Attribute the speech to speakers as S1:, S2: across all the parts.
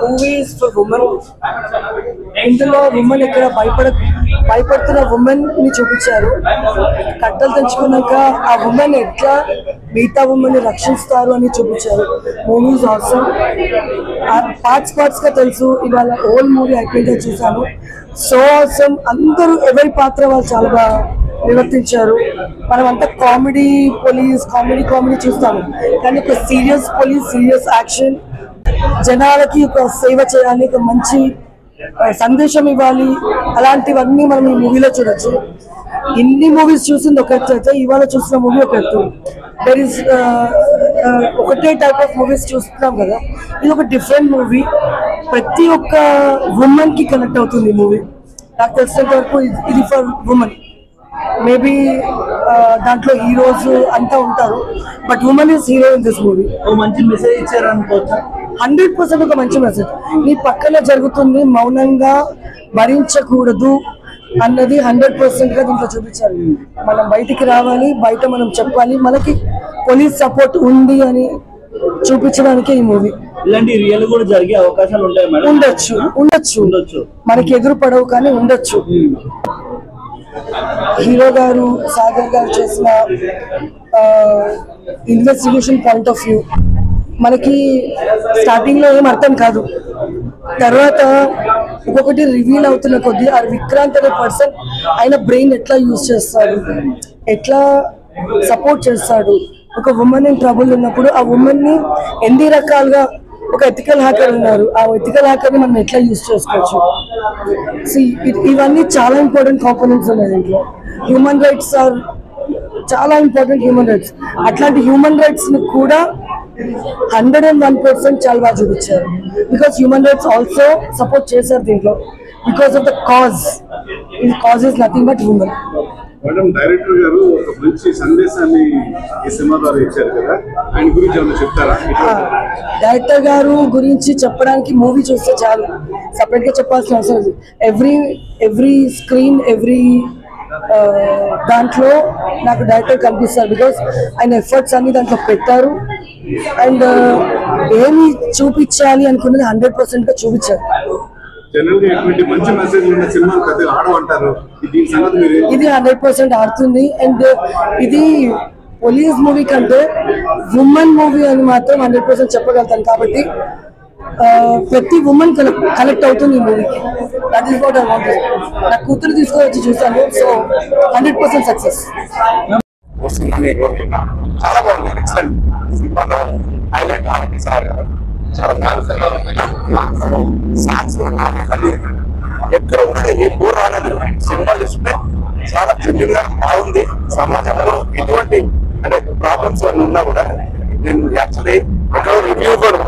S1: Movie is for women. ఇందులో women ఇక్కడ భయపడుతున్న women ని చూపించారు. కట్టలు తెచ్చుకున్నాక ఆ ఉమెన్ ఎట్లా మిగతా ఉమెన్ ని రక్షిస్తారు అని చూపించారు. Movie is awesome. పార్ట్స్ గా తెలుసు, ఇవాళ హోల్ మూవీ అయిపోయిందో చూసాను. So awesome. అందరూ ఎవరి పాత్ర వాళ్ళు చాలా బాగా నిర్వర్తించారు. మనం అంతా కామెడీ పోలీస్ కామెడీ చూస్తాము, కానీ ఒక సీరియస్ పోలీస్, సీరియస్ యాక్షన్, జనాలకి ఒక సేవ చేయాలి, ఒక మంచి సందేశం ఇవ్వాలి, అలాంటివన్నీ మనం ఈ మూవీలో చూడొచ్చు. ఇన్ని మూవీస్ చూసింది ఒక ఎత్తు అయితే ఇవాళ చూసిన మూవీ ఒక ఎత్తు. దర్ ఇస్ ఒకటే టైప్ ఆఫ్ మూవీస్ చూస్తున్నాం కదా, ఇది ఒక డిఫరెంట్ మూవీ. ప్రతి ఒక్క ఉమెన్ కి కనెక్ట్ అవుతుంది ఈ మూవీ. నాకు తెలిసినంత వరకు ఇది ఫర్ ఉమెన్. మేబీ దాంట్లో హీరోస్ అంతా ఉంటారు, but women is hero in this movie.
S2: మంచి మెసేజ్ ఇచ్చారు అనుకోవచ్చు.
S1: 100% ఒక మంచి మెసేజ్. నీ పక్కన జరుగుతుంది, మౌనంగా భరించకూడదు అన్నది 100% గా దీంట్లో చూపించారు. మనం బయటికి రావాలి, బయట మనం చెప్పాలి, మనకి పోలీస్ సపోర్ట్ ఉంది అని చూపించడానికి ఈ మూవీ.
S2: ఇలాంటి రియల్ కూడా జరిగే అవకాశాలు ఉంటాయి మేడం?
S1: ఉండొచ్చు. మనకి ఎదురు పడవు కానీ ఉండొచ్చు. హీరో గారు, సాగర్ గారు చేసిన ఇన్వెస్టిగేషన్ పాయింట్ ఆఫ్ వ్యూ మనకి స్టార్టింగ్ లో ఏం అర్థం కాదు, తర్వాత ఒక్కొక్కటి రివీల్ అవుతున్న కొద్దీ ఆ విక్రాంత్ అనే పర్సన్ ఆయన బ్రెయిన్ ఎట్లా యూజ్ చేస్తాడు, ఎట్లా సపోర్ట్ చేస్తాడు. ఒక ఉమెన్ ఇన్ ట్రబుల్ ఉన్నప్పుడు ఆ ఉమెన్ ని ఎన్ని రకాలుగా, ఒక ఎథికల్ హ్యాకర్ ఉన్నారు, ఆ ఎథికల్ హ్యాకర్ ని మనం ఎట్లా యూజ్ చేసుకోవచ్చు. ఇవన్నీ చాలా ఇంపార్టెంట్ కాంపోనెంట్స్ ఉన్నాయి దీంట్లో. హ్యూమన్ రైట్స్ ఆర్ చాలా ఇంపార్టెంట్. హ్యూమన్ రైట్స్, అట్లాంటి హ్యూమన్ రైట్స్ ని కూడా 101% చాలా బాగా చూపించారు. Because human rights also support చేశారు దీంట్లో, బికాస్ ఆఫ్ ద కాజ్. ఈ cause is nothing but human.
S3: Madam, director గారు ఒక మంచి సందేశాన్ని ఈ సినిమా ద్వారా ఇచ్చారు కదా, ఆయన గురించి ఏమైనా చెప్తారా?
S1: డైరెక్టర్ గారు గురించి చెప్పడానికి మూవీ చూస్తే చాలు, సపరేట్ గా చెప్పాల్సిన అవసరం లేదు. ఎవ్రీ స్క్రీన్, ఎవ్రీ దాంట్లో నాకు డైరెక్టర్ కనిపిస్తారు. బికాస్ ఆయన ఎఫర్ట్స్ అన్ని దాంట్లో పెట్టారు. అండ్ ఏమి చూపించాలి అనుకున్నది 100% గా చూపించారు. ఇది 100% ఆడుతుంది. అండ్ ఇది పోలీస్ మూవీ కంటే ఉమెన్ మూవీ అని మాత్రం 100% చెప్పగలుగుతాను. కాబట్టి ప్రతి ఉమెన్ కనెక్ట్ అవుతుంది ఈ మూవీకి. That is what I want. నా కూతురు తీసుకొని వచ్చి చూసాను. So 100% success.
S4: చాలా బాగుంది. ఎక్సలెంట్. సినిమాలో హైలైట్ సార్ చాలా ఎక్కడ ఉన్నాయి ఏ బోర్ అనేది సినిమా చూస్తుంటే చాలా జెన్యూన్ గా బాగుంది. సమాజంలో ఎటువంటి అంటే ప్రాబ్లమ్స్ అన్నీ ఉన్నా కూడా నేను యాక్చువల్లీ ఎక్కడో రివ్యూ కూడా,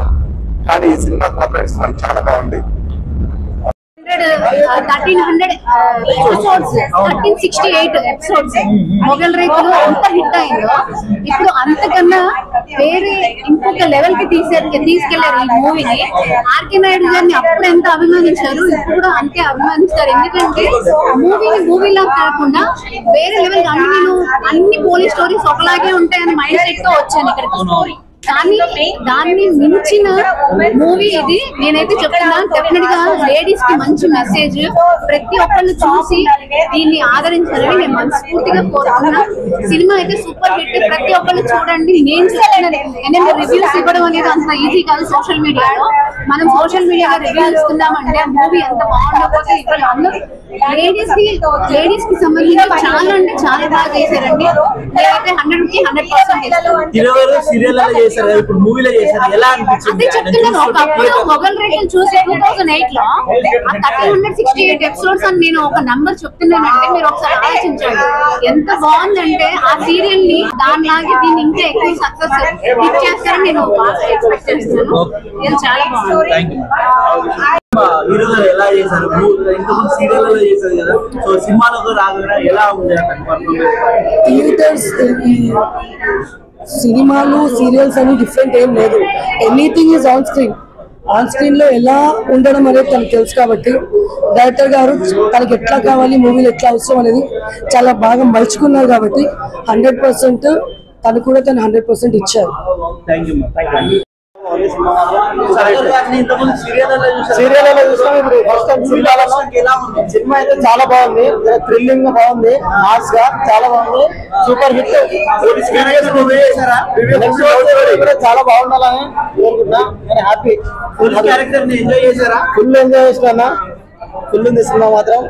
S4: కానీ ఈ సినిమా మాత్రం చాలా బాగుంది.
S5: 1300 ఎపిసోడ్స్, 1368 ఎపిసోడ్స్ మొగల్ రైతులు ఎంత హిట్ అయిందో, ఇప్పుడు అంతకన్నా వేరే ఇంకొక లెవెల్ కి తీసుకెళ్లారు ఈ మూవీని. ఆర్కే నాయుడు గారిని అప్పుడు ఎంత అభిమానించారు, ఇప్పుడు కూడా అంతే అభిమానిస్తారు. ఎందుకంటే మూవీలా కాకుండా వేరే లెవెల్. అన్ని పోలీస్ స్టోరీస్ ఒకలాగే ఉంటాయని మైండ్ సెట్ తో వచ్చాను ఇక్కడికి. కానీ దాన్ని మించిన మూవీ ఇది. నేనైతే చెప్తున్నా, డెఫినెట్ గా లేడీస్ కి మంచి మెసేజ్. ప్రతి ఒక్కళ్ళు చూసి దీన్ని ఆదరించాలని నేను మనస్ఫూర్తిగా కోరుతున్నా. సినిమా అయితే సూపర్ హిట్. ప్రతి ఒక్కళ్ళు చూడండి. నేను చెప్తున్నాను, రివ్యూస్ ఇవ్వడం అనేది అంత ఈజీ కాదు. సోషల్ మీడియాలో మనం సోషల్ మీడియాలో రివ్యూస్ ఇస్తున్నామంటే మూవీ ఎంత బాగుండకపోతే ఇవ్వాలి. అందరూ లేడీస్ కి సంబంధించి చాలా అంటే చాలా బాగా చేశారండి. నేనైతే 100కి 100%
S2: ఇప్పుడు మూవీలో చేశారు. ఎలా అనిపించింది?
S5: చెప్తున్నాను, ఒకప్పుడు మొగల్ రైతులు చూసి 2008 లో 1368 ఎపిసోడ్స్ అని నేను ఒక నంబర్ చెప్తున్నానంటే మీరు ఒకసారి ఆలోచించండి. ఎంత బాగుందంటే ఆ సీరియల్ ని దానిలాగే దీన్ని ఇంకా ఎక్కువ సక్సెస్ ఇచ్చేస్తారని నేను ఎక్స్పెక్ట్ చేస్తున్నాను. ఇది చాలా బాగుంది.
S2: ఎలా చేశారు? ఇంతకుముందు సీరియల్లో చేశారు కదా, సో సినిమాలో రాగా ఎలా ఉంది?
S1: థియేటర్స్, సినిమాలు, సీరియల్స్ అని డిఫరెంట్ ఏం లేదు. Anything is on screen. On screen లో ఎలా ఉండడం అనేది తనకు తెలుసు. కాబట్టి డైరెక్టర్ గారు తనకి ఎట్లా కావాలి, మూవీలు ఎట్లా అవసరం అనేది చాలా బాగా మలుచుకున్నారు. కాబట్టి 100% తను కూడా తను 100% ఇచ్చారు.
S6: బాగుంది సినిమా మాత్రం.
S2: ఇంతకుముందు సీరియల్
S6: సీరియల్ చూస్తాం, ఇప్పుడు ఫస్ట్ టైం సినిమాలో
S2: ఎలా ఉంది?
S6: సినిమా అయితే చాలా బాగుంది, థ్రిల్లింగ్ గా బాగుంది, మాస్ గా చాలా బాగుంది, సూపర్ హిట్. చాలా బాగుండాలని కోరుకుంటున్నా. నేను హ్యాపీ,
S2: క్యారెక్టర్ ని ఎంజాయ్ చేశారా?
S6: ఫుల్ ఎంజాయ్ చేస్తున్నా, ఫుల్ ఉంది సినిమా మాత్రం.